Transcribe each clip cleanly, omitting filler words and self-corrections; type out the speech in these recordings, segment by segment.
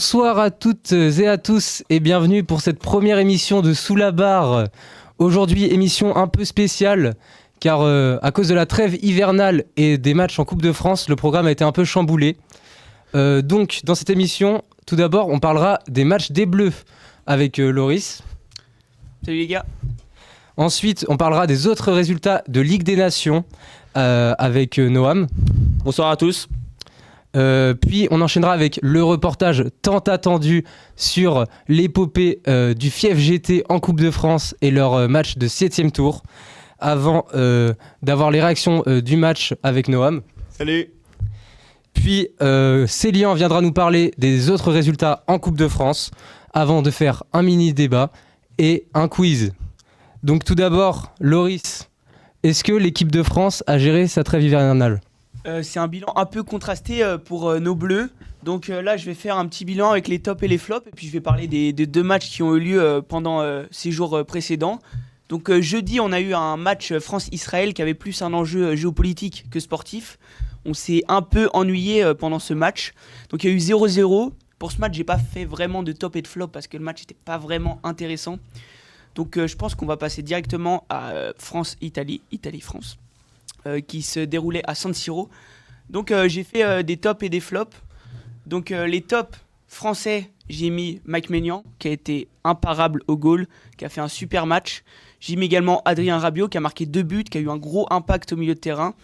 Bonsoir à toutes et à tous et bienvenue pour cette première émission de Sous la barre. Aujourd'hui, émission un peu spéciale car à cause de la trêve hivernale et des matchs en Coupe de France, le programme a été un peu chamboulé. Donc, dans cette émission, tout d'abord, on parlera des matchs des Bleus avec Loris. Salut les gars. Ensuite, on parlera des autres résultats de Ligue des Nations avec Noam. Bonsoir à tous. Puis on enchaînera avec le reportage tant attendu sur l'épopée du Fief GT en Coupe de France et leur match de 7e tour. Avant d'avoir les réactions du match avec Noam. Salut. Puis Célian viendra nous parler des autres résultats en Coupe de France avant de faire un mini débat et un quiz. Donc tout d'abord, Loris, est-ce que l'équipe de France a géré sa trêve hivernale ? C'est un bilan un peu contrasté pour nos Bleus. Donc là, je vais faire un petit bilan avec les tops et les flops. Et puis je vais parler des deux matchs qui ont eu lieu pendant ces jours précédents. Donc jeudi, on a eu un match France-Israël qui avait plus un enjeu géopolitique que sportif. On s'est un peu ennuyé pendant ce match. Donc il y a eu 0-0. Pour ce match, j'ai pas fait vraiment de top et de flop parce que le match n'était pas vraiment intéressant. Donc je pense qu'on va passer directement à France-Italie, Italie-France, qui se déroulait à San Siro. Donc j'ai fait des tops et des flops. Donc les tops français, j'ai mis Mike Maignan, qui a été imparable au goal, qui a fait un super match. J'ai mis également Adrien Rabiot, qui a marqué 2 buts, qui a eu un gros impact au milieu de terrain.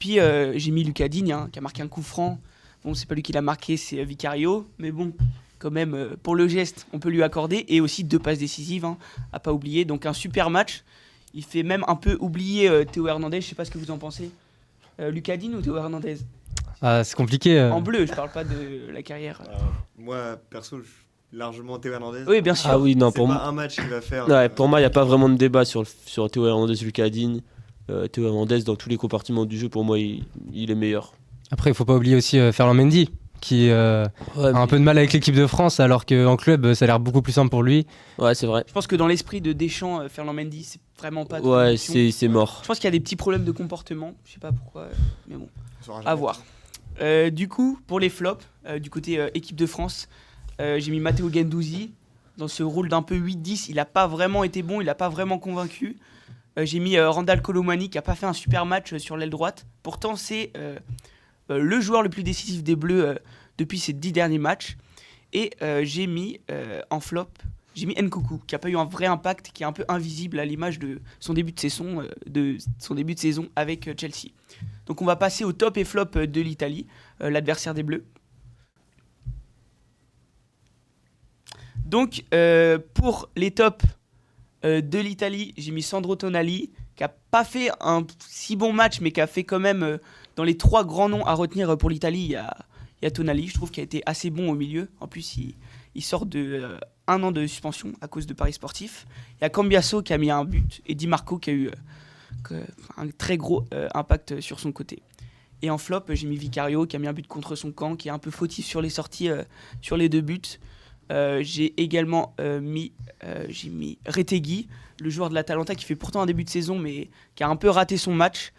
Puis j'ai mis Lucas Digne, qui a marqué un coup franc. Bon, c'est pas lui qui l'a marqué, c'est Vicario, mais bon, quand même, pour le geste, on peut lui accorder. Et aussi 2 passes décisives, à pas oublier. Donc un super match. Il fait même un peu oublier Théo Hernandez. Je sais pas ce que vous en pensez. Lucas Digne ou Théo Hernandez ? C'est compliqué. En bleu, je parle pas de la carrière. Moi, perso, je suis largement Théo Hernandez. Oui, bien sûr. Ah oui, non, C'est pour pas moi. un match qu'il va faire. Ouais, pour moi, il n'y a pas vraiment de débat sur Théo Hernandez, Lucas Digne. Théo Hernandez, dans tous les compartiments du jeu, pour moi, il est meilleur. Après, il faut pas oublier aussi Ferland Mendy, qui a un peu de mal avec l'équipe de France, alors qu'en club, ça a l'air beaucoup plus simple pour lui. Ouais, c'est vrai. Je pense que dans l'esprit de Deschamps, Ferland Mendy, c'est vraiment pas. Ouais, c'est mort. Je pense qu'il y a des petits problèmes de comportement. Je sais pas pourquoi, mais bon, à voir. Du coup, pour les flops, du côté équipe de France, j'ai mis Matteo Guendouzi dans ce rôle d'un peu 8-10. Il n'a pas vraiment été bon, il n'a pas vraiment convaincu. J'ai mis Randal Colomani qui n'a pas fait un super match sur l'aile droite. Pourtant, c'est le joueur le plus décisif des Bleus depuis ces 10 derniers matchs. Et j'ai mis en flop, j'ai mis Nkunku qui n'a pas eu un vrai impact, qui est un peu invisible à l'image de son début de saison avec Chelsea. Donc on va passer au top et flop de l'Italie, l'adversaire des Bleus. Donc pour les tops de l'Italie, j'ai mis Sandro Tonali, qui n'a pas fait un si bon match, mais qui a fait quand même, dans les 3 grands noms à retenir pour l'Italie, il y a Tonali, je trouve qu'il a été assez bon au milieu. En plus, il sort de 1 an de suspension à cause de paris sportifs. Il y a Cambiasso qui a mis un but, et Di Marco qui a eu un très gros impact sur son côté. Et en flop, j'ai mis Vicario, qui a mis un but contre son camp, qui est un peu fautif sur les sorties, sur les 2 buts. J'ai également mis Retegui, le joueur de l'Atalanta qui fait pourtant un début de saison mais qui a un peu raté son match.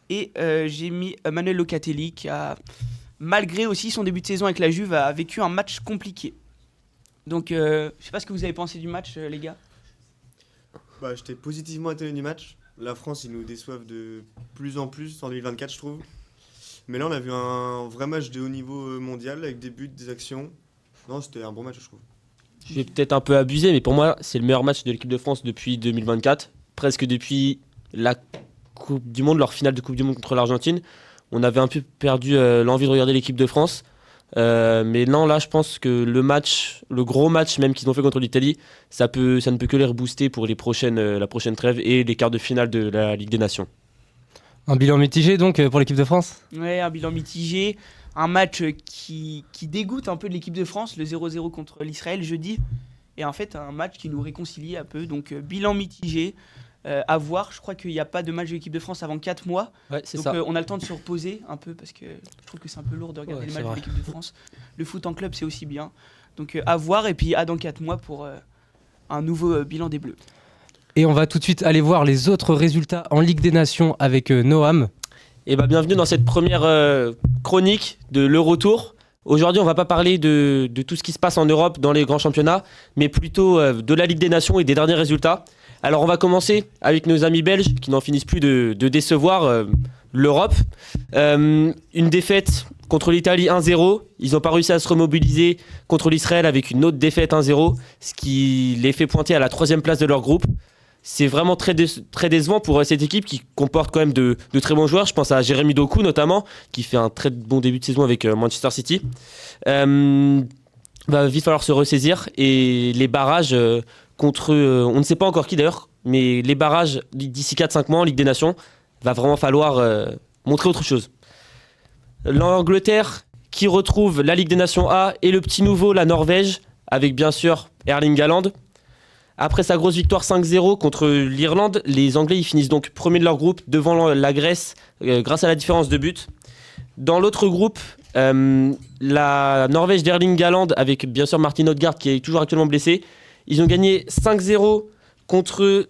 Et j'ai mis Manuel Locatelli qui a, malgré aussi son début de saison avec la Juve, a vécu un match compliqué. Donc je sais pas ce que vous avez pensé du match, les gars. J'étais positivement étonné du match. La France, ils nous déçoivent de plus en plus en 2024, je trouve. Mais là, on a vu un vrai match de haut niveau mondial avec des buts, des actions. Non, c'était un bon match, je trouve. Je vais peut-être un peu abuser, mais pour moi, c'est le meilleur match de l'équipe de France depuis 2024. Presque depuis la Coupe du Monde, leur finale de Coupe du Monde contre l'Argentine. On avait un peu perdu l'envie de regarder l'équipe de France. Mais non, là, je pense que le gros match même qu'ils ont fait contre l'Italie, ça ne peut que les rebooster pour la prochaine trêve et les quarts de finale de la Ligue des Nations. Un bilan mitigé donc pour l'équipe de France ? Ouais, un bilan mitigé. Un match qui dégoûte un peu de l'équipe de France, le 0-0 contre l'Israël jeudi. Et en fait, un match qui nous réconcilie un peu. Donc, bilan mitigé. À voir, je crois qu'il n'y a pas de match de l'équipe de France avant 4 mois. Ouais, c'est donc ça. On a le temps de se reposer un peu parce que je trouve que c'est un peu lourd de regarder les matchs de l'équipe de France. Le foot en club, c'est aussi bien. Donc à voir et puis à dans 4 mois pour un nouveau bilan des Bleus. Et on va tout de suite aller voir les autres résultats en Ligue des Nations avec Noam. Et bienvenue dans cette première chronique de l'Euro Tour. Aujourd'hui, on va pas parler de tout ce qui se passe en Europe dans les grands championnats, mais plutôt de la Ligue des Nations et des derniers résultats. Alors on va commencer avec nos amis belges qui n'en finissent plus de décevoir l'Europe. Une défaite contre l'Italie 1-0. Ils n'ont pas réussi à se remobiliser contre l'Israël avec une autre défaite 1-0, ce qui les fait pointer à la 3e place de leur groupe. C'est vraiment très décevant pour cette équipe qui comporte quand même de très bons joueurs. Je pense à Jérémy Doku notamment, qui fait un très bon début de saison avec Manchester City. Va vite falloir se ressaisir. Et les barrages contre... on ne sait pas encore qui d'ailleurs, mais les barrages d'ici 4-5 mois en Ligue des Nations, va vraiment falloir montrer autre chose. L'Angleterre qui retrouve la Ligue des Nations A et le petit nouveau, la Norvège, avec bien sûr Erling Haaland. Après sa grosse victoire 5-0 contre l'Irlande, les Anglais ils finissent donc premiers de leur groupe devant la Grèce grâce à la différence de but. Dans l'autre groupe, la Norvège d'Erling Haaland avec bien sûr Martin Odegaard qui est toujours actuellement blessé. Ils ont gagné 5-0 contre...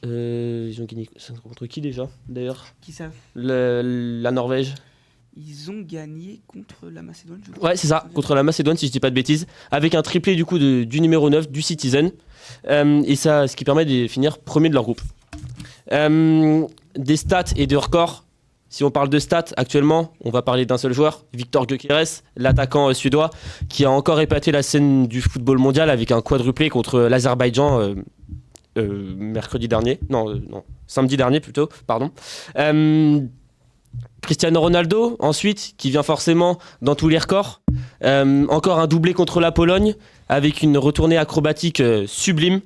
ils ont gagné contre qui déjà d'ailleurs? Qui ça? La Norvège. Ils ont gagné contre la Macédoine, je crois. Ouais, c'est ça, contre la Macédoine, si je dis pas de bêtises, avec un triplé du coup du numéro 9, du Citizen. Et ça, ce qui permet de finir premier de leur groupe. Des stats et de records. Si on parle de stats, actuellement, on va parler d'un seul joueur, Victor Gyökeres, l'attaquant suédois, qui a encore épaté la scène du football mondial avec un quadruplé contre l'Azerbaïdjan samedi dernier plutôt, pardon. Cristiano Ronaldo, ensuite, qui vient forcément dans tous les records. Encore un doublé contre la Pologne, avec une retournée acrobatique sublime.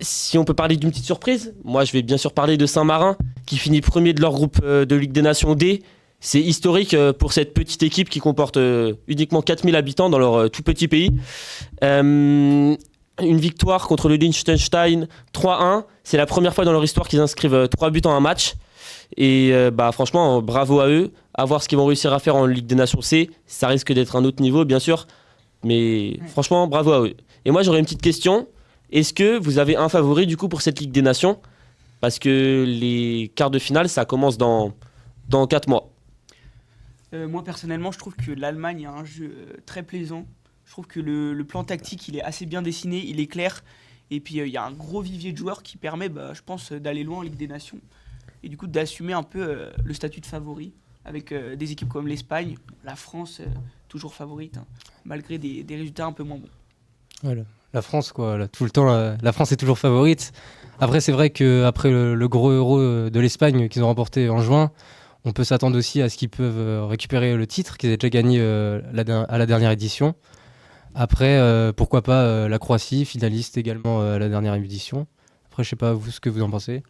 Si on peut parler d'une petite surprise, moi je vais bien sûr parler de Saint-Marin, qui finit premier de leur groupe de Ligue des Nations D. C'est historique pour cette petite équipe qui comporte uniquement 4000 habitants dans leur tout petit pays. Une victoire contre le Liechtenstein 3-1. C'est la première fois dans leur histoire qu'ils inscrivent 3 buts en un match. Et franchement, bravo à eux. À voir ce qu'ils vont réussir à faire en Ligue des Nations C. Ça risque d'être un autre niveau, bien sûr. Mais franchement, bravo à eux. Et moi, j'aurais une petite question. Est-ce que vous avez un favori du coup pour cette Ligue des Nations? Parce que les quarts de finale, ça commence dans 4 mois. Moi, personnellement, je trouve que l'Allemagne a un jeu très plaisant. Je trouve que le plan tactique, il est assez bien dessiné, il est clair. Et puis, il y a un gros vivier de joueurs qui permet, je pense, d'aller loin en Ligue des Nations. Et du coup, d'assumer un peu le statut de favori avec des équipes comme l'Espagne, la France, toujours favorite, malgré des résultats un peu moins bons. Voilà. La France, quoi, là, tout le temps, la France est toujours favorite. Après, c'est vrai qu'après le gros Euro de l'Espagne qu'ils ont remporté en juin, on peut s'attendre aussi à ce qu'ils peuvent récupérer le titre qu'ils avaient déjà gagné à la dernière édition. Après, pourquoi pas la Croatie, finaliste également à la dernière édition. Après, je sais pas vous ce que vous en pensez.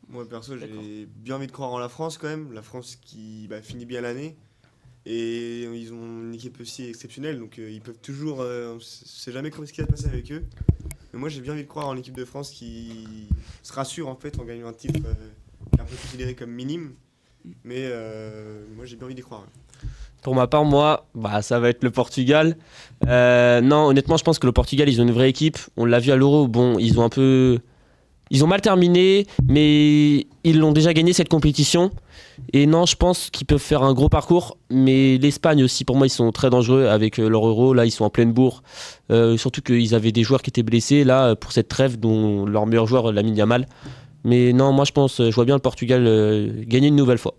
Moi perso, j'ai bien envie de croire en la France quand même. La France qui finit bien l'année. Et ils ont une équipe aussi exceptionnelle, donc ils peuvent toujours... on ne sait jamais ce qui va se passer avec eux. Mais moi j'ai bien envie de croire en l'équipe de France qui se rassure en fait en gagnant un titre qui est un peu considéré comme minime. Mais moi j'ai bien envie d'y croire. Pour ma part, moi, ça va être le Portugal. Non, honnêtement, je pense que le Portugal, ils ont une vraie équipe. On l'a vu à l'Euro. Bon, ils ont mal terminé, mais ils l'ont déjà gagné cette compétition. Et non, je pense qu'ils peuvent faire un gros parcours. Mais l'Espagne aussi, pour moi, ils sont très dangereux avec leur Euro. Là, ils sont en pleine bourre. Surtout qu'ils avaient des joueurs qui étaient blessés là pour cette trêve, dont leur meilleur joueur, Lamine Yamal. Mais non, moi, je vois bien le Portugal gagner une nouvelle fois.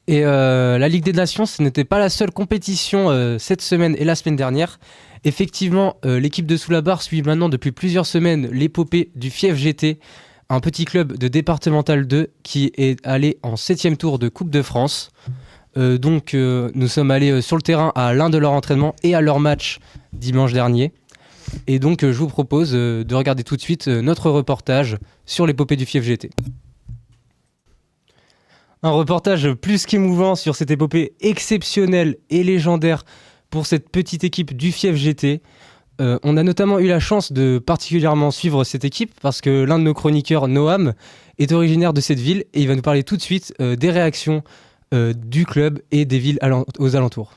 Et la Ligue des Nations, ce n'était pas la seule compétition cette semaine et la semaine dernière. Effectivement, l'équipe de Sous-la-Barre suit maintenant depuis plusieurs semaines l'épopée du Fief GT, un petit club de départemental 2 qui est allé en 7e tour de Coupe de France. Donc nous sommes allés sur le terrain à l'un de leurs entraînements et à leur match dimanche dernier. Et donc je vous propose de regarder tout de suite notre reportage sur l'épopée du Fief GT. Un reportage plus qu'émouvant sur cette épopée exceptionnelle et légendaire pour cette petite équipe du Fief GT. On a notamment eu la chance de particulièrement suivre cette équipe parce que l'un de nos chroniqueurs, Noam, est originaire de cette ville et il va nous parler tout de suite des réactions du club et des villes aux alentours.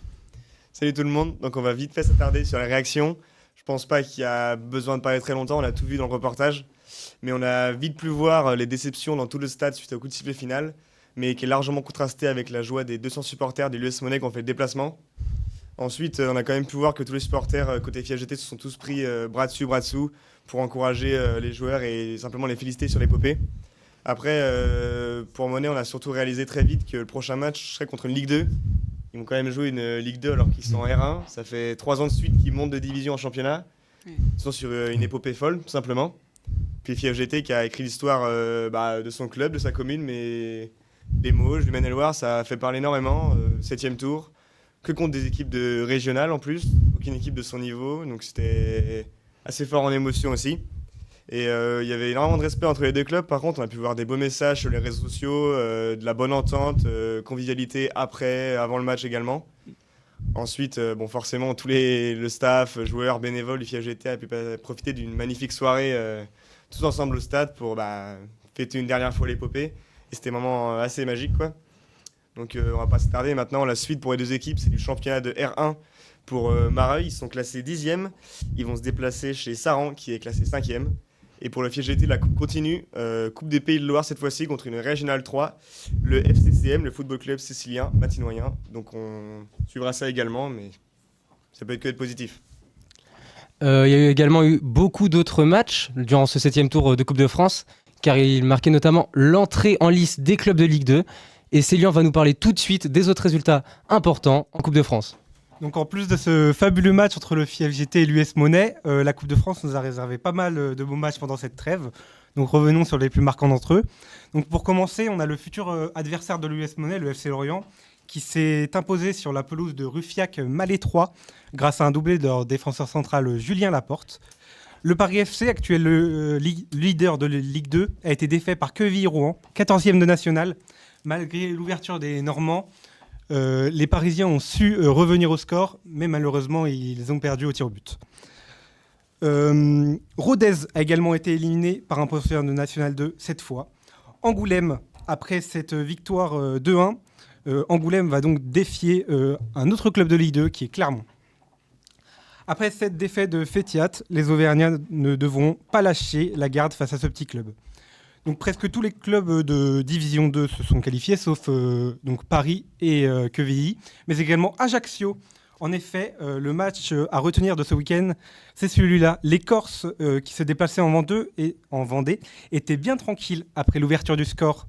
Salut tout le monde, donc on va vite fait s'attarder sur les réactions. Je pense pas qu'il y a besoin de parler très longtemps, on a tout vu dans le reportage. Mais on a vite pu voir les déceptions dans tout le stade suite au coup de sifflet final, mais qui est largement contrasté avec la joie des 200 supporters de l'US Monnaie qui ont fait le déplacement. Ensuite, on a quand même pu voir que tous les supporters côté FIFGT se sont tous pris bras dessous pour encourager les joueurs et simplement les féliciter sur l'épopée. Après, pour Monet, on a surtout réalisé très vite que le prochain match serait contre une Ligue 2. Ils vont quand même jouer une Ligue 2 alors qu'ils sont en R1. Ça fait 3 ans de suite qu'ils montent de division en championnat. Ils sont sur une épopée folle, tout simplement. Puis FIFGT qui a écrit l'histoire de son club, de sa commune, mais des Mauges, du Maine-et-Loire, ça fait parler énormément. 7e tour, que contre des équipes de régionales en plus, aucune équipe de son niveau, donc c'était assez fort en émotion aussi. Et il y avait énormément de respect entre les deux clubs. Par contre, on a pu voir des beaux messages sur les réseaux sociaux, de la bonne entente, convivialité avant le match également. Ensuite, forcément, le staff, joueurs, bénévoles du FIFGT a pu profiter d'une magnifique soirée tous ensemble au stade pour fêter une dernière fois l'épopée. Et c'était un moment assez magique, quoi. Donc on va pas se tarder. Maintenant, la suite pour les deux équipes, c'est du championnat de R1 pour Mareuil. Ils sont classés 10e. Ils vont se déplacer chez Saran, qui est classé 5e. Et pour le FIFGT, la coupe continue. Coupe des Pays de Loire cette fois-ci contre une Régionale 3, le FCCM, le Football Club Sicilien Matinoyen. Donc on suivra ça également, mais ça peut être que être positif. Il y a également eu beaucoup d'autres matchs durant ce 7e tour de Coupe de France, car il marquait notamment l'entrée en lice des clubs de Ligue 2. Et Célian va nous parler tout de suite des autres résultats importants en Coupe de France. Donc en plus de ce fabuleux match entre le FIFGT et l'US Monet, la Coupe de France nous a réservé pas mal de beaux matchs pendant cette trêve. Donc revenons sur les plus marquants d'entre eux. Donc pour commencer, on a le futur adversaire de l'US Monet, le FC Lorient, qui s'est imposé sur la pelouse de Ruffiac Malais 3 grâce à un doublé de leur défenseur central Julien Laporte. Le Paris FC, actuel leader de la Ligue 2, a été défait par Quevilly-Rouen, 14e de national. Malgré l'ouverture des Normands, les Parisiens ont su revenir au score, mais malheureusement, ils ont perdu au tir au but. Rodez a également été éliminé par un professeur de National 2 cette fois. Angoulême, après cette victoire 2-1, Angoulême va donc défier un autre club de Ligue 2 qui est Clermont. Après cette défaite de Fétiat, les Auvergnats ne devront pas lâcher la garde face à ce petit club. Donc presque tous les clubs de Division 2 se sont qualifiés, sauf donc Paris et Quevilly, mais également Ajaccio. En effet, le match à retenir de ce week-end, c'est celui-là. Les Corses qui se déplaçaient en Vendée étaient bien tranquilles après l'ouverture du score,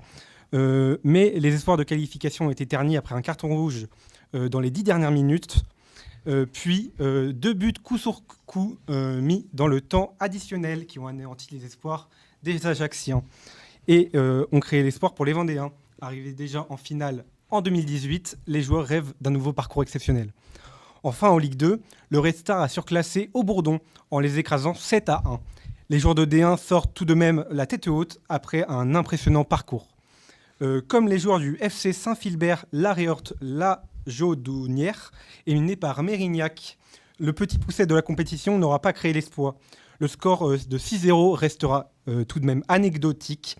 mais les espoirs de qualification ont été ternis après un carton rouge dans les 10 dernières minutes. Puis 2 buts coup sur coup mis dans le temps additionnel qui ont anéanti les espoirs des Ajacciens et ont créé l'espoir pour les Vendéens. Arrivés déjà en finale en 2018, les joueurs rêvent d'un nouveau parcours exceptionnel. Enfin, en Ligue 2, le Red Star a surclassé au Bourdon en les écrasant 7-1. Les joueurs de D1 sortent tout de même la tête haute après un impressionnant parcours. Comme les joueurs du FC Saint-Philbert, la Réorte, la Jaudounière, éliminés par Mérignac, le petit pousset de la compétition n'aura pas créé l'exploit. Le score de 6-0 restera tout de même anecdotique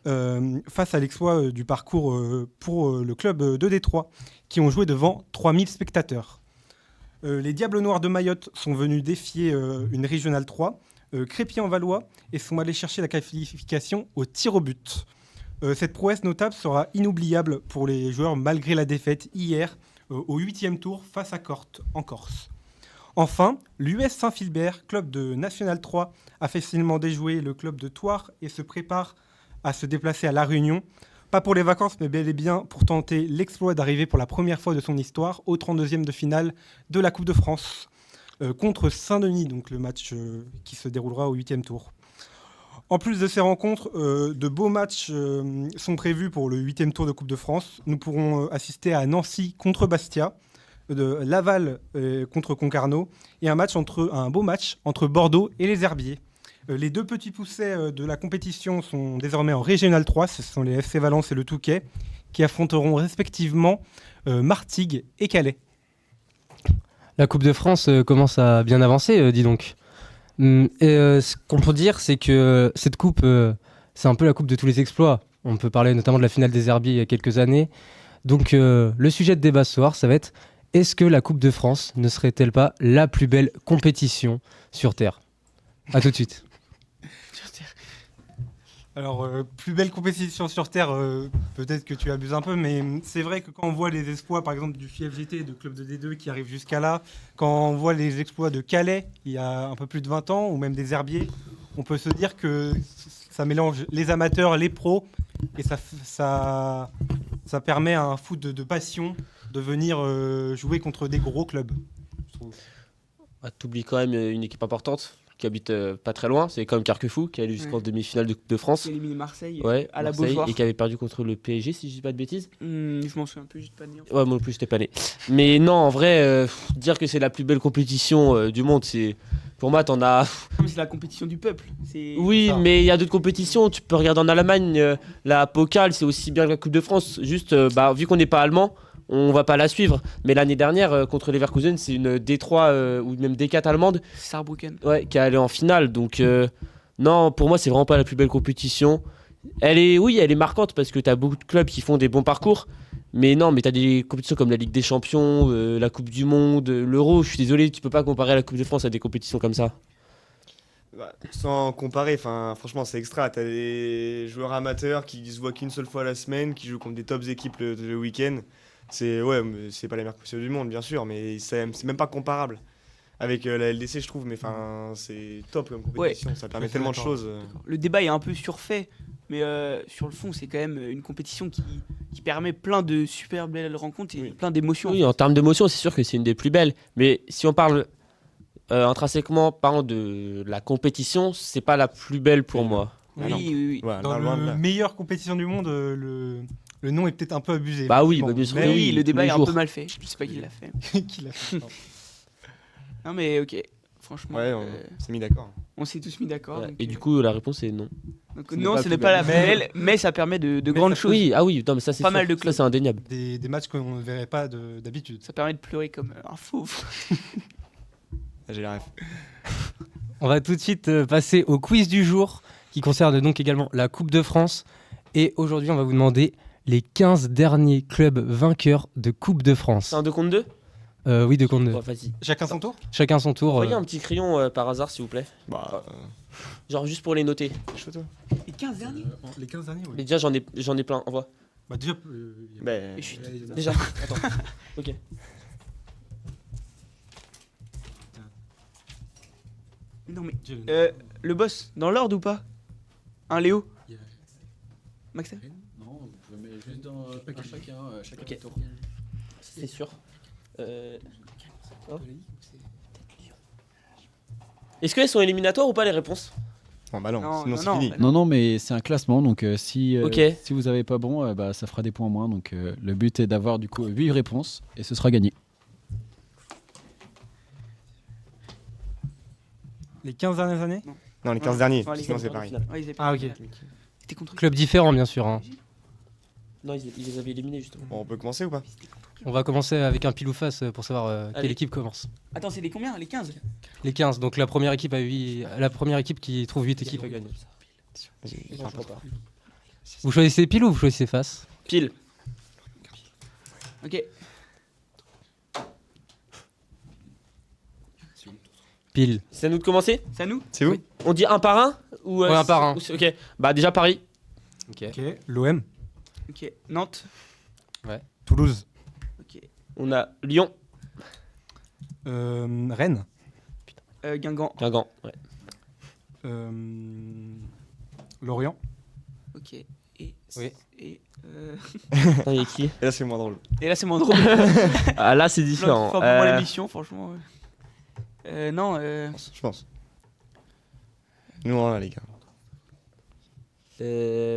face à l'exploit du parcours pour le club de Détroit, qui ont joué devant 3000 spectateurs. Les Diables Noirs de Mayotte sont venus défier une Régionale 3, Crépy-en-Valois, et sont allés chercher la qualification au tir au but. Cette prouesse notable sera inoubliable pour les joueurs malgré la défaite hier au 8e tour face à Corte en Corse. Enfin, l'US Saint-Philbert, club de National 3, a facilement déjoué le club de Thouars et se prépare à se déplacer à La Réunion. Pas pour les vacances, mais bel et bien pour tenter l'exploit d'arriver pour la première fois de son histoire au 32e de finale de la Coupe de France contre Saint-Denis, donc le match qui se déroulera au 8e tour. En plus de ces rencontres, de beaux matchs sont prévus pour le 8e tour de Coupe de France. Nous pourrons assister à Nancy contre Bastia, de Laval contre Concarneau, et un beau match entre Bordeaux et les Herbiers. Les 2 petits poussets de la compétition sont désormais en Régionale 3, ce sont les FC Valence et le Touquet, qui affronteront respectivement Martigues et Calais. La Coupe de France commence à bien avancer, dis donc. Et ce qu'on peut dire, c'est que cette coupe, c'est un peu la coupe de tous les exploits. On peut parler notamment de la finale des Herbiers il y a quelques années. Donc le sujet de débat ce soir, ça va être: est-ce que la Coupe de France ne serait-elle pas la plus belle compétition sur Terre ? A tout de suite. Alors, plus belle compétition sur Terre, peut-être que tu abuses un peu, mais c'est vrai que quand on voit les exploits, par exemple, du FJT, de club de D2 qui arrivent jusqu'à là, quand on voit les exploits de Calais, il y a un peu plus de 20 ans, ou même des Herbiers, on peut se dire que ça mélange les amateurs, les pros, et ça permet à un foot de passion de venir jouer contre des gros clubs, je trouve. Ah, t'oublies quand même une équipe importante qui habite pas très loin, c'est quand même Carquefou qui est allé jusqu'en Ouais. demi-finale de Coupe de France. Qui a éliminé Marseille Ouais, à la Marseille, Beaujoire. et qui avait perdu contre le PSG si je dis pas de bêtises. Je m'en souviens plus, juste pas de dire. Ouais, moi non plus, j'étais pas né. Mais non, en vrai, dire que c'est la plus belle compétition du monde, c'est. Pour moi, t'en as. Non, mais c'est la compétition du peuple. C'est Oui, ça. mais il y a d'autres compétitions. Tu peux regarder en Allemagne, la Pokal, c'est aussi bien que la Coupe de France. Juste, vu qu'on n'est pas allemand, on va pas la suivre. Mais l'année dernière, contre Leverkusen, c'est une D3 ou même D4 allemande Saarbrücken. ouais, qui est allée en finale. Donc, non, pour moi, c'est vraiment pas la plus belle compétition. Oui, elle est marquante parce que t'as beaucoup de clubs qui font des bons parcours. Mais non, mais t'as des compétitions comme la Ligue des Champions, la Coupe du Monde, l'Euro. Je suis désolé, tu peux pas comparer la Coupe de France à des compétitions comme ça. Bah, sans comparer, franchement, c'est extra. T'as des joueurs amateurs qui se voient qu'une seule fois la semaine, qui jouent contre des tops équipes le week-end. Mais c'est pas les meilleures compétitions du monde, bien sûr, mais c'est même pas comparable avec la LDC, je trouve. Mais c'est top comme compétition. Ça permet Je suis tellement de d'accord. choses. Le débat est un peu surfait, mais sur le fond, c'est quand même une compétition qui permet plein de super belles rencontres et Oui. plein d'émotions. Oui, en termes d'émotion, c'est sûr que c'est une des plus belles. Mais si on parle intrinsèquement parlant de la compétition, c'est pas la plus belle pour moi. Oui, Ah non. oui, oui. Ouais, Dans loin de la là. meilleure compétition du monde, le nom est peut-être un peu abusé. Bah oui, effectivement. bah bien sûr Mais que oui, oui, le débat tous est les un jours. peu mal fait. Je sais pas qui l'a fait. Qui l'a fait. Non, mais ok. Franchement, Ouais, on s'est mis d'accord. on s'est tous mis d'accord. Voilà. donc, Et du coup, la réponse est non. donc ce n'est non, pas ce la n'est plus pas la belle. plus belle, mais ça permet de Mais grandes ça- choses. Oui, ah oui, non, mais ça c'est Pas sûr. mal de Ça clubs. c'est indéniable. Des matchs qu'on ne verrait pas d'habitude. Ça permet de pleurer comme un fauve. Ah, j'ai la ref. On va tout de suite passer au quiz du jour qui concerne donc également la Coupe de France. Et aujourd'hui, on va vous demander les 15 derniers clubs vainqueurs de Coupe de France. C'est un 2 contre 2 Oui, de compte deux. Ouais, vas-y. Chacun son tour. Chacun son tour. Envoyez un petit crayon par hasard, s'il vous plaît. Bah, Genre juste pour les noter. c'est chaud, toi. Les 15 derniers Les 15 derniers, oui. Mais déjà, j'en ai plein. Envoie. Bah, déjà, Ben, Et chut. Déjà. Attends. Ok. Non, mais j'ai le- le boss, dans l'ordre ou pas Un Léo Maxime Non, vous pouvez mettre juste dans chacun Ok. tour. C'est sûr. Oh. Est-ce qu'elles sont éliminatoires ou pas les réponses? bah non, Non, sinon non, c'est non, fini. bah Non, non, mais c'est un classement, donc si Ok. si vous n'avez pas bon, bah, ça fera des points en moins. Donc le but est d'avoir du coup 8 réponses et ce sera gagné. Les 15 dernières années. Non, les 15 derniers, Ouais, les sinon 15 c'est pareil. Ouais, ils avaient Ah, pas- ok. T'es contre qui Club différent, bien sûr. Hein. Non, ils les avaient éliminés justement. Bon, on peut commencer ou pas? On va commencer avec un pile ou face pour savoir quelle Allez. équipe commence. Attends, c'est les combien Les 15 Les 15. Donc la première équipe la première équipe qui trouve 8 équipes à gagner. Vas-y, Non, je crois pas. Vous choisissez pile ou vous choisissez face? Pile. Ok. Pile. C'est à nous de commencer? C'est à nous C'est vous? On dit un par un ou, Ouais, un par un. Ok. Bah déjà Paris. Ok. Ok. L'OM. Ok. Nantes. Toulouse. Ok. On a Lyon, Rennes. Guingamp. Guingamp. Ouais. Lorient. Ok. Et. Oui. Et, Attends, il y a qui? Et là, c'est moins drôle. et là, c'est moins drôle. Ah là c'est Enfin, différent. pour moi, l'émission, franchement. Non, Je pense. Nous, on en a, les gars.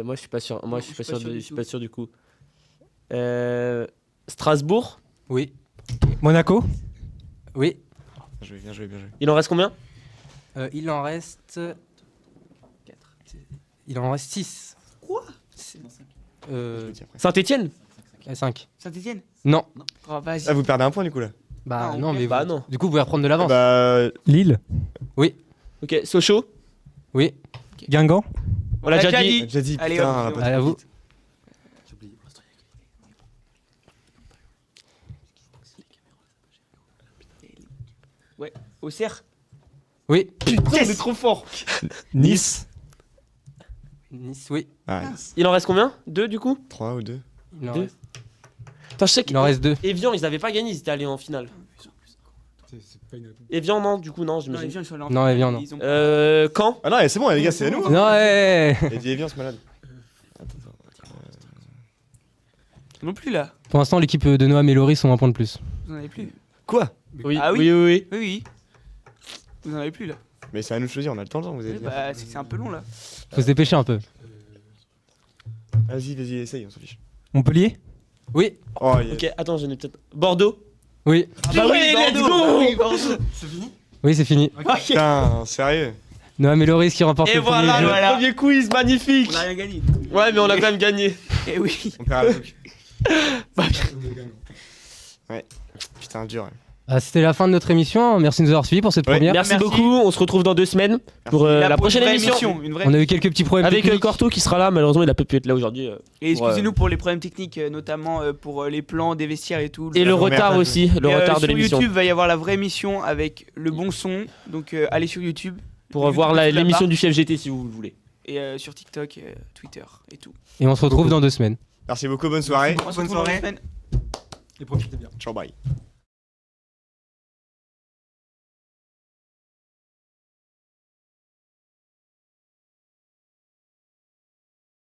Moi je suis pas sûr. Moi Non, je suis pas sûr. du Je suis tout. pas sûr du coup. Strasbourg. Oui. Monaco. Oui. Bien joué, bien joué, bien joué. Il en reste combien? Il en reste. 4. Il en reste 6. Quoi Je le dis après. Saint-Étienne. 5. Saint-Etienne Non. Oh, vas-y. Ah, vous perdez un point du coup là. Bah Ah, non, ok. mais Bah vous- non. Du coup, vous pouvez reprendre de l'avance. Bah, Lille. Ok. Sochaux. Oui. Guingamp. On l'a déjà on a dit. déjà dit, Allez, putain, hop, on a c'est pas bon. Allez, à trop vous. vite. Auxerre. Oui. Putain, on est trop fort. Nice. Nice, oui. Ah, Il en reste combien? 2 du coup? 3 ou 2. Il en Deux. reste, Attends, je sais il en reste 2. Evian, ils avaient pas gagné, ils étaient allés en finale. C'est pas une réponse. Evian, non, du coup, non, Non, j'imagine. Evian, ils sont allés en Non, finale, Evian, non. ils ont- Quand? Ah non, c'est bon, les gars, c'est à nous. Non, ouais. Et dit Evian, ce malade. Non plus là. Pour l'instant, l'équipe de Noam et Laurie sont un point de plus. Vous en avez plus. Quoi? Oui, Ah oui. oui, oui, oui. Oui, oui. Vous en avez plus là. Mais c'est à nous de choisir, on a le temps, vous avez Oui, dit. bah, c'est que c'est un peu long là. Faut se dépêcher un peu. Vas-y, essaye, on s'en fiche. Montpellier. Oui, Oh, yes. Ok, attends, j'en ai peut-être. Bordeaux? oui, Ah bah oui, let's Bordeaux. go. Oui, Bordeaux. oui, c'est fini. Putain, sérieux. Noam et Laurie qui remportent Et le premier voilà, jeu. le Voilà. premier quiz, magnifique! On a rien gagné. Ouais, mais on a quand même gagné. Eh oui. On perd la boucle. Ouais. Putain, dur. Ouais. Ah, c'était la fin de notre émission. Merci de nous avoir suivis pour cette Ouais. première. Merci, Merci. beaucoup, on se retrouve dans 2 semaines pour Là, la pour prochaine une vraie émission. Une vraie. On a eu quelques petits problèmes Avec techniques. Corto qui sera là, malheureusement il a pas pu être là aujourd'hui. Et excusez-nous pour les problèmes techniques, notamment pour les plans des vestiaires et tout. Et le vous retard remercie. aussi, le Et, retard de sur l'émission. YouTube, va y avoir la vraie émission avec le bon son. Donc allez sur YouTube. Pour YouTube voir de Sous la l'émission barre. du chef GT si vous le voulez. Et sur TikTok, Twitter et tout. Et on se retrouve dans 2 semaines. Merci beaucoup, bonne soirée. On se Bonne retrouve dans soirée. 2 semaines. Et profitez bien. Ciao, bye.